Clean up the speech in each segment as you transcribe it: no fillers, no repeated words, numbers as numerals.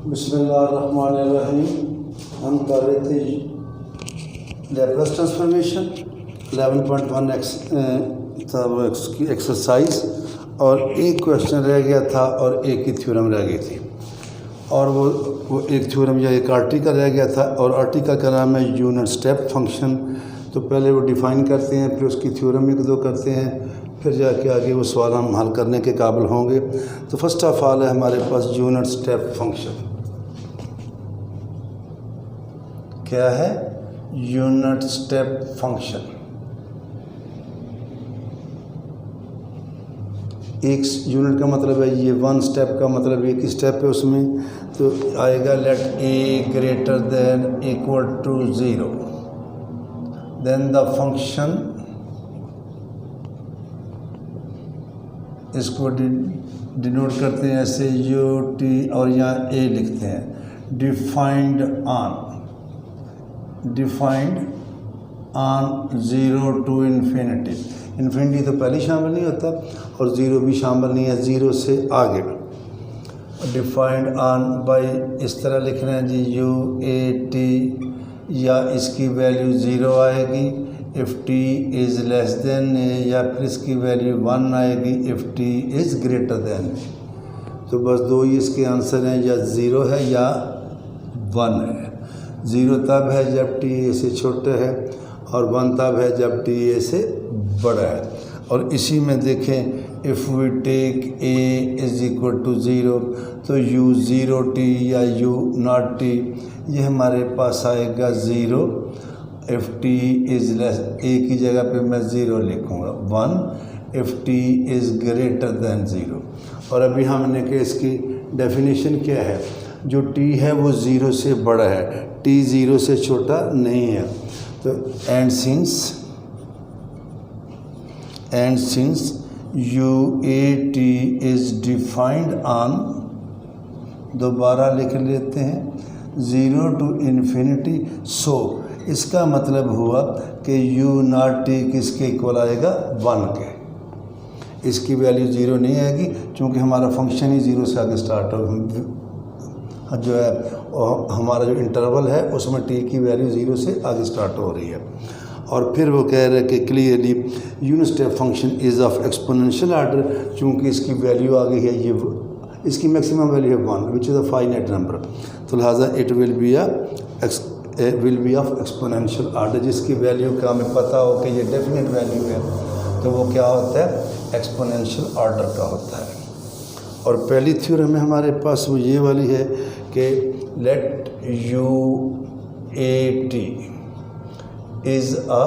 बिस्मिल्लाहिर्रहमानिर्रहीम। हम कर रहे थे लैप्लास ट्रांसफॉर्मेशन 11.1 की एक्सरसाइज, और एक क्वेश्चन रह गया था और एक ही थ्योरम रह गई थी। और वो एक थ्योरम या एक आर्टिकल रह गया था, और आर्टिकल का नाम है यूनिट स्टेप फंक्शन। तो पहले वो डिफ़ाइन करते हैं, फिर उसकी थ्योरम एक दो करते हैं, फिर जाके आगे वो सवाल हम हल करने के काबिल होंगे। तो फर्स्ट ऑफ ऑल है हमारे पास यूनिट स्टेप फंक्शन। क्या है? Unit step function. एक यूनिट का मतलब है ये, वन स्टेप का मतलब एक ही स्टेप है उसमें। तो आएगा let a greater than equal to 0, then the function, इसको डिनोट करते हैं ऐसे यू टी, और यहाँ ए लिखते हैं। Defined on 0 to infinity. Infinity तो पहले शामिल नहीं होता और 0 भी शामिल नहीं है, 0 से आगे। डिफाइंड ऑन बाई इस तरह लिखना है जी, यू ए टी, या इसकी वैल्यू 0 आएगी if t is less than a, या फिर इसकी वैल्यू 1 आएगी if t is greater than a. तो बस दो ही इसके आंसर हैं, या 0 है या 1 है। 0 तब है जब टी ए से छोटा है, और 1 तब है जब टी ए से बड़ा है। और इसी में देखें, if we take a is equal to 0, तो यू 0 टी या यू नॉट टी, ये हमारे पास आएगा 0 if t is less, a की जगह पे मैं 0 लिखूँगा, 1 if t is greater than 0। और अभी हमने कि इसकी डेफिनेशन क्या है, जो टी है वो 0 से बड़ा है, टी 0 से छोटा नहीं है। तो and since you a T is defined on, दोबारा लिख लेते हैं, 0 टू इन्फिनिटी। सो इसका मतलब हुआ कि यू नॉट टी किसके इक्वल आएगा? 1 के। इसकी वैल्यू 0 नहीं आएगी, क्योंकि हमारा फंक्शन ही 0 से आगे स्टार्ट हो, जो है हमारा जो इंटरवल है उसमें टी की वैल्यू 0 से आगे स्टार्ट हो रही है। और फिर वो कह रहे हैं कि clearly unit step function is of exponential order, चूँकि इसकी वैल्यू आ गई है, ये इसकी मैक्सिमम वैल्यू है 1 which is a finite number. तो लिहाजा it will be of exponential order, जिसकी वैल्यू का हमें पता हो कि ये डेफिनेट वैल्यू है, तो वो क्या होता है? एक्सपोनेंशियल ऑर्डर का होता है। और पहली थ्योरम में हमारे पास वो ये वाली है कि let you a T is a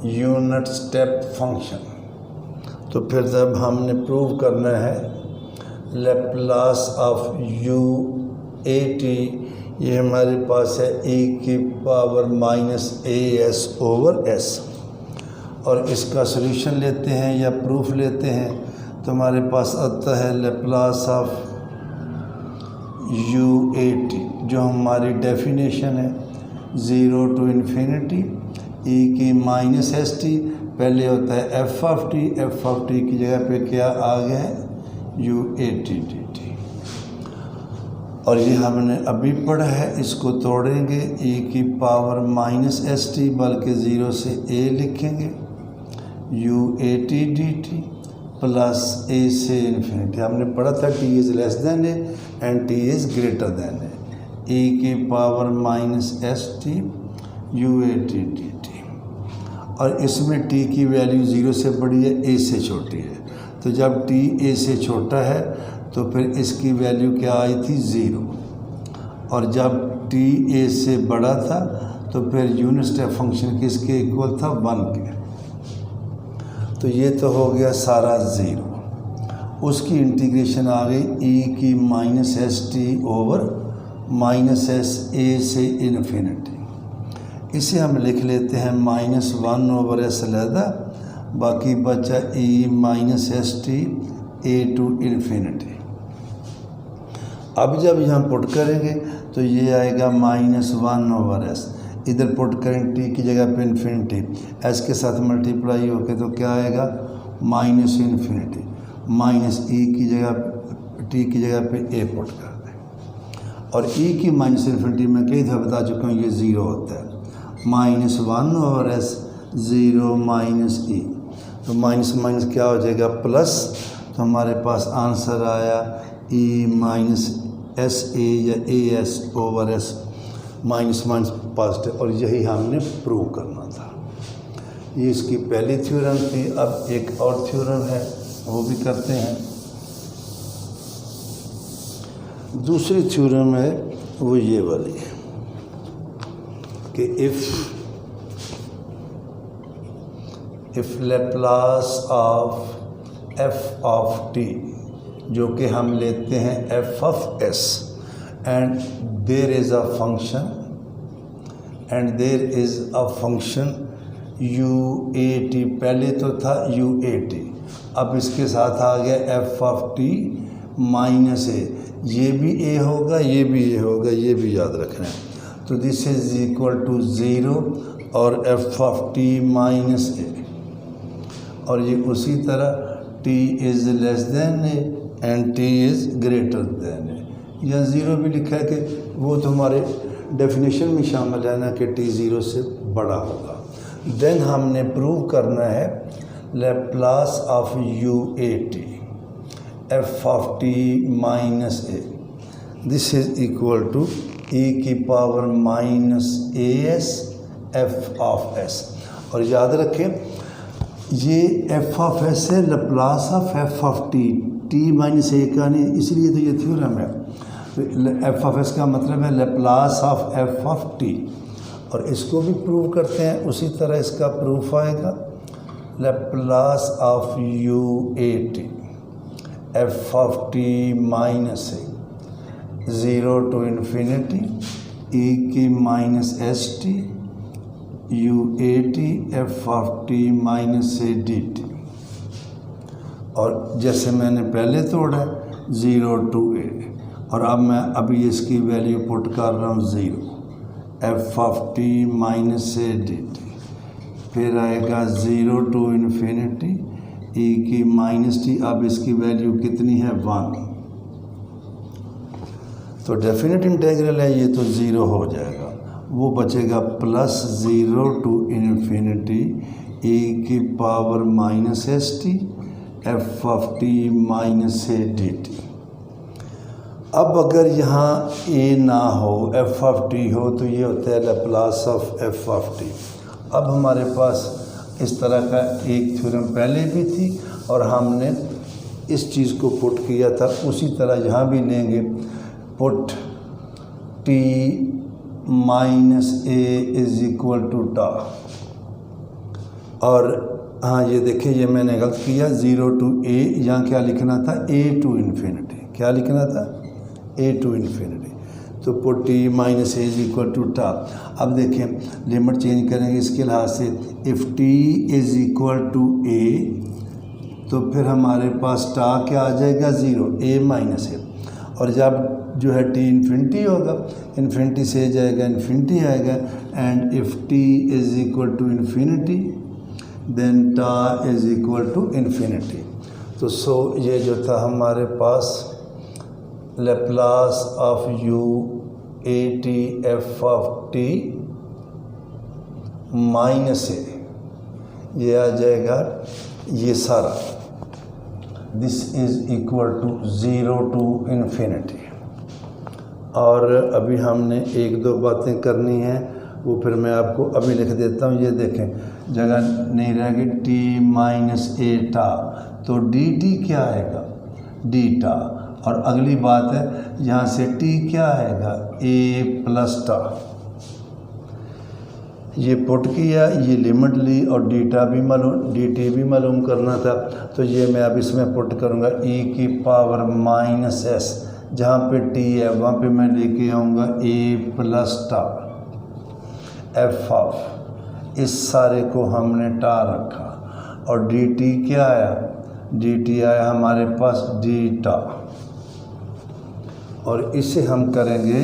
unit step function. तो फिर जब हमने प्रूव करना है Laplace of u a T, ये हमारे पास है e की power minus a S over S. और इसका सॉल्यूशन लेते हैं या प्रूफ लेते हैं, तो हमारे पास आता है Laplace of u a T, जो हमारी डेफिनेशन है 0 टू इन्फिनिटी e की माइनस एस टी, पहले होता है एफ ऑफ टी की जगह पे क्या आ गया है? You a T D t. और ये हमने अभी पढ़ा है, इसको तोड़ेंगे, e की पावर माइनस एस टी, बल्कि 0 से a लिखेंगे, you a T D T plus a से इन्फिनिटी। हमने पढ़ा था t is less than a and t is greater than A, e की power minus s t u a T D t. और इसमें t की value 0 से बड़ी है, a से छोटी है। तो जब t a से छोटा है तो फिर इसकी वैल्यू क्या आई थी? 0। और जब t a से बड़ा था तो फिर यूनिट स्टेप फंक्शन किसके इक्वल था? 1 के। तो ये तो हो गया सारा 0। उसकी इंटीग्रेशन आ गई e की minus s T over minus S A से इन्फिनिटी। इसे हम लिख लेते हैं -1 ओवर एस अलहदा, बाकी बचा e minus s t a to infinity. अब जब यहाँ पुट करेंगे तो ये आएगा -1 ओवर एस, इधर पुट करें टी की जगह पे इन्फिनिटी, एस के साथ मल्टीप्लाई होके तो क्या आएगा? माइनस इन्फिनिटी, माइनस ई की जगह टी की जगह पे ए पुट कर दें। और ई की माइनस इन्फिनिटी में कई दफ़ा बता चुका हूँ ये ज़ीरो होता है, -1/s 0 माइनस ई, तो माइनस माइनस क्या हो जाएगा प्लस, तो हमारे पास आंसर आया ई माइनस एस ए या A S over S, minus minus positive, और यही हमने प्रूव करना था। ये इसकी पहली थ्योरम थी। अब एक और थ्योरम है वो भी करते हैं। दूसरी थ्योरम है वो ये वाली है कि if Laplace of f of t, जो कि हम लेते हैं f of s, and there is a function u a t, पहले तो था यू ए टी, अब इसके साथ आ गया F of t minus a, ये भी ए होगा ये भी ए होगा, ये भी याद रखना है। तो दिस इज इक्वल टू 0 और f of t minus a, और ये उसी तरह t is less than a and t is greater than a, या 0 भी लिखा है कि वो तो हमारे डेफिनेशन में शामिल है ना कि t 0 से बड़ा होगा। देन हमने प्रूव करना है Laplace of u a t f of t minus a, this is equal to e की power minus a s f of s. और याद रखें ये एफ ऑफ एस है Laplace of f of t, t minus a का नहीं, इसलिए तो ये थ्योरम है। तो एफ ऑफ एस का मतलब है Laplace of f of t, और इसको भी प्रूव करते हैं। उसी तरह इसका प्रूफ आएगा Laplace of u a t f of t minus a 0 to infinity e की minus s t u a t f of t minus a d t, और जैसे मैंने पहले तोड़ा 0 टू ए, और अब मैं अभी इसकी वैल्यू पुट कर रहा हूँ 0 F of t minus a d T, फिर आएगा 0 टू इन्फिनिटी ई की माइनस टी, अब इसकी वैल्यू कितनी है 1, तो डेफिनेट इंटीग्रल है ये तो 0 हो जाएगा, वो बचेगा प्लस 0 टू इन्फिनिटी ई की power minus s T f of t minus a d T. अब अगर यहाँ ए ना हो एफ ऑफ टी हो तो ये होता है Laplace of f of T. अब हमारे पास इस तरह का एक थ्योरम पहले भी थी और हमने इस चीज़ को पुट किया था, उसी तरह यहाँ भी लेंगे, put t minus a is equal to tau, और हाँ ये देखिए ये मैंने गलत किया, 0 टू ए, यहाँ क्या लिखना था ए टू इन्फिनिटी, क्या लिखना था ए टू इन्फिनिटी, तो put t minus a is equal to tau. अब देखें लिमिट चेंज करेंगे इसके लिहाज से, if t is equal to a तो फिर हमारे पास टा क्या आ जाएगा 0 ए माइनस ए, और जब जो है टी इन्फिनिटी होगा, इन्फिनिटी से जाएगा इन्फिनिटी आएगा, and if t is equal to infinity then tau is equal to infinity. तो सो ये जो था हमारे पास Laplace of u a t f of t minus a, ये आ जाएगा ये सारा, this is equal to 0 to infinity. और अभी हमने एक दो बातें करनी हैं, वो फिर मैं आपको अभी लिख देता हूँ। ये देखें जगह नहीं रहेगी, टी माइनस ए टा, तो डी टी क्या आएगा डी टा, और अगली बात है यहाँ से टी क्या आएगा ए प्लस टा, ये पुट किया, ये लिमिट ली, और डी टी भी मालूम करना था, तो ये मैं अब इसमें पुट करूँगा ई की पावर माइनस एस, जहाँ पे टी है वहाँ पे मैं लेके आऊँगा ए प्लस टा एफ ऑफ, इस सारे को हमने टा रखा, और डी टी क्या आया डी टी आया हमारे पास डी टा, और इसे हम करेंगे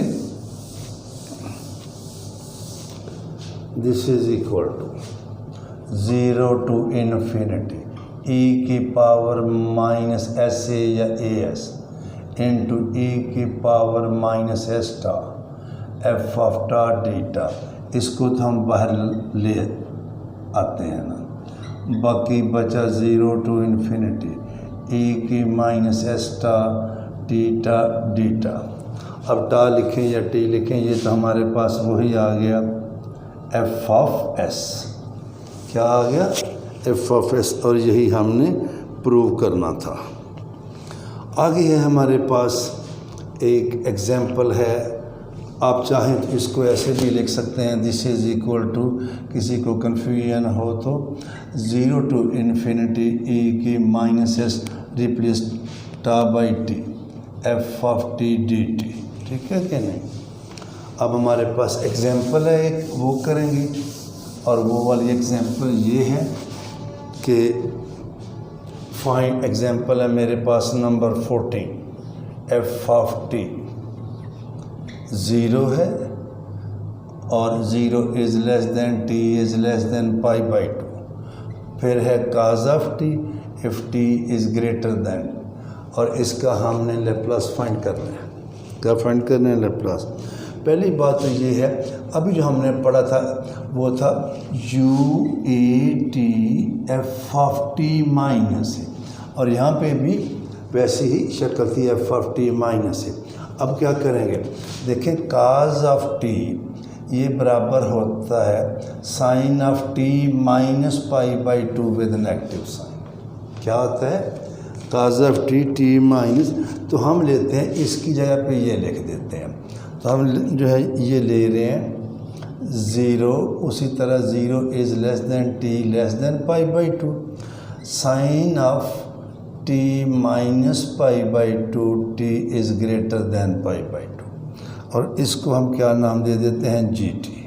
this is equal to 0 to infinity e की पावर माइनस एस ए या ए एस इंटू ई की पावर माइनस एस टा एफ ऑफ टा डीटा। इसको तो हम बाहर ले आते हैं ना, बाकी बचा 0 टू इन्फिनिटी ई की माइनस एस टा टीटा डीटा। अब टा लिखें या टी लिखें, ये तो हमारे पास वही आ गया एफ ऑफ एस। क्या आ गया? F of s. और यही हमने प्रूव करना था। आगे है हमारे पास एक एग्जाम्पल है, आप चाहें तो इसको ऐसे भी लिख सकते हैं, दिस इज़ इक्वल टू, किसी को कन्फ्यूजन हो तो 0 टू इन्फिनिटी ई की माइनस एस रिप्लेस टा by T f of T D T. ठीक है कि नहीं? अब हमारे पास एग्जाम्पल है एक, वो करेंगे। और वो वाली एग्जाम्पल ये है कि फाइंड, एग्जाम्पल है मेरे पास नंबर 14, एफ ऑफ टी 0 है और 0 is less than t is less than pi by 2। फिर है cos of t if t is greater than, और इसका हमने लेप्लास फाइंड करना है। क्या फाइंड करना है? लेप्लास। पहली बात तो ये है, अभी जो हमने पढ़ा था वो था you a t f of t minus है, और यहाँ पे भी वैसी ही शक्ल थी एफ ऑफ टी माइनस है। अब क्या करेंगे? देखें, काज ऑफ टी ये बराबर होता है sine of t minus pi by 2 with negative sine. क्या होता है? Cos of t t minus, तो हम लेते हैं इसकी जगह पे ये लिख देते हैं। तो हम जो है ये ले रहे हैं 0, उसी तरह 0 is less than t less than pi by 2, sine of t minus pi by 2 t is greater than pi by 2, और इसको हम क्या नाम दे देते हैं? G t.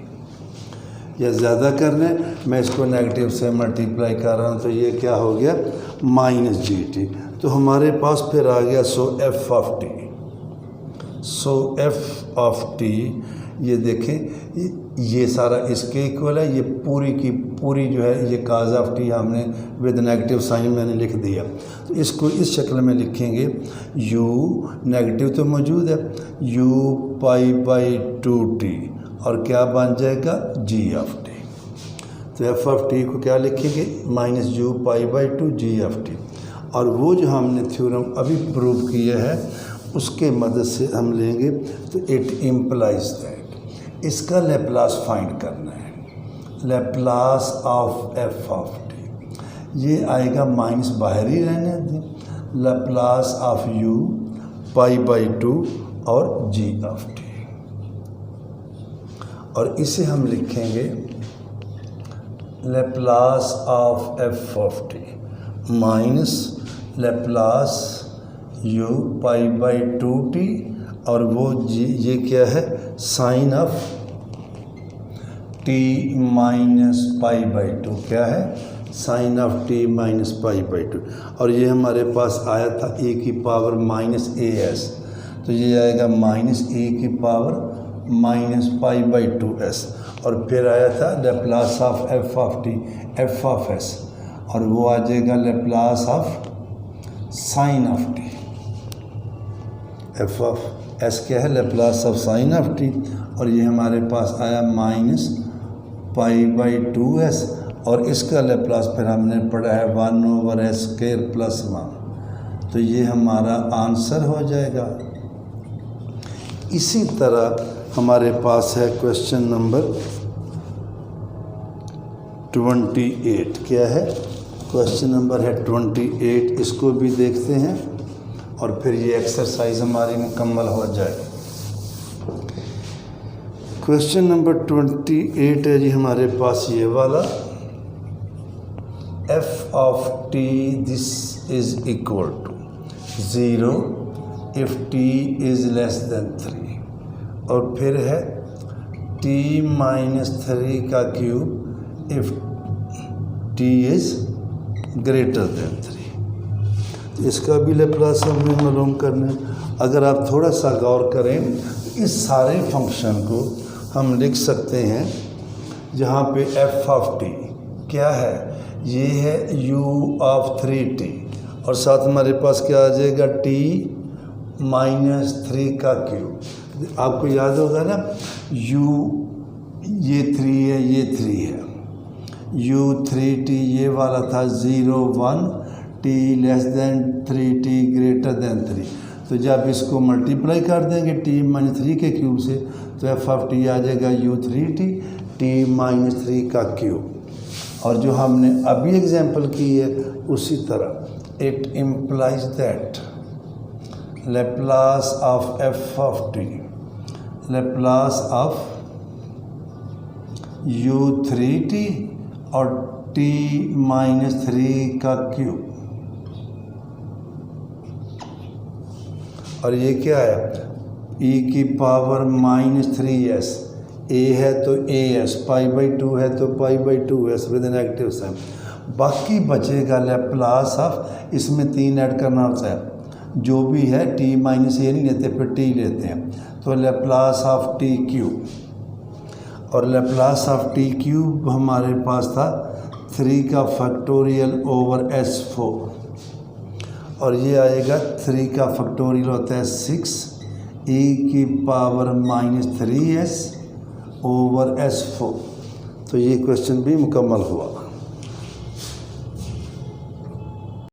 या ज़्यादा करने, मैं इसको नेगेटिव से मल्टीप्लाई कर रहा हूँ, तो ये क्या हो गया? Minus g t. तो हमारे पास फिर आ गया so f of t. So f of t, ये देखें ये सारा इसके इक्वल है, ये पूरी की पूरी जो है ये काज ऑफ टी हमने विद नेगेटिव साइन मैंने लिख दिया। तो इसको इस शक्ल में लिखेंगे, u नेगेटिव तो मौजूद है, u पाई बाई 2t, और क्या बन जाएगा? g of T. तो एफ ऑफ टी को क्या लिखेंगे? Minus u pi by 2 g of t. और वो जो हमने थ्योरम अभी प्रूव किया है उसके मदद से हम लेंगे, तो इट इम्प्लाइज दैट, इसका लेप्लास फाइंड करना है। Laplace of f of t, ये आएगा माइनस बाहर ही रहने दें, Laplace of u pi by 2 और g ऑफ टी। और इसे हम लिखेंगे Laplace of f of t minus Laplace u pi by 2t, और वो जी ये क्या है? Sine of t minus pi by 2। क्या है? Sine of t minus pi by 2। और ये हमारे पास आया था e की पावर माइनस ए एस, तो ये आएगा माइनस e की power minus pi by 2s। और फिर आया था Laplace of f of T f of s, और वो आ जाएगा Laplace of sine of T. F of S क्या है? Laplace of sine of t. और ये हमारे पास आया माइनस पाई बाई 2s, और इसका लेप्लास फिर हमने पढ़ा है 1/s² प्लस 1। तो ये हमारा आंसर हो जाएगा। इसी तरह हमारे पास है क्वेश्चन नंबर 28। क्या है? क्वेश्चन नंबर है 28। इसको भी देखते हैं और फिर ये एक्सरसाइज हमारी मुकम्मल हो जाए। क्वेश्चन नंबर 28 है जी हमारे पास ये वाला, f of t this is equal to 0 if t is less than 3, और फिर है t माइनस 3 का cube if t is greater than 3। इसका भी लेप्लास हमें मालूम करना है। अगर आप थोड़ा सा गौर करें तो इस सारे फंक्शन को हम लिख सकते हैं, जहाँ पे एफ ऑफ टी क्या है? ये है u ऑफ 3t, और साथ हमारे पास क्या आ जाएगा? t -3 का क्यूब। आपको याद होगा ना, u ये 3 है, ये 3 है, u3t ये वाला था 0 1 t less than 3 t greater than 3। तो जब इसको मल्टीप्लाई कर देंगे t-3 के क्यूब से तो f(t) आ जाएगा u3t t-3 का क्यूब। और जो हमने अभी एग्जांपल की है उसी तरह it implies that Laplace of f(t) Laplace of u3t और t-3 का क्यूब। और ये क्या है, e की पावर -3s, a है तो as, π/2 है तो π/2s विद नेगेटिव साइन। बाकी बचेगा लेप्लास ऑफ, इसमें 3 ऐड करना होता है, जो भी है t - a नहीं लेते, फिर t लेते हैं, तो लेप्लास ऑफ t क्यूब। और लेप्लास ऑफ t क्यूब हमारे पास था 3 का फैक्टोरियल ओवर s4, और ये आएगा 3 का फैक्टोरियल होता है 6 e की पावर -3s ओवर s4। तो ये क्वेश्चन भी मुकम्मल हुआ।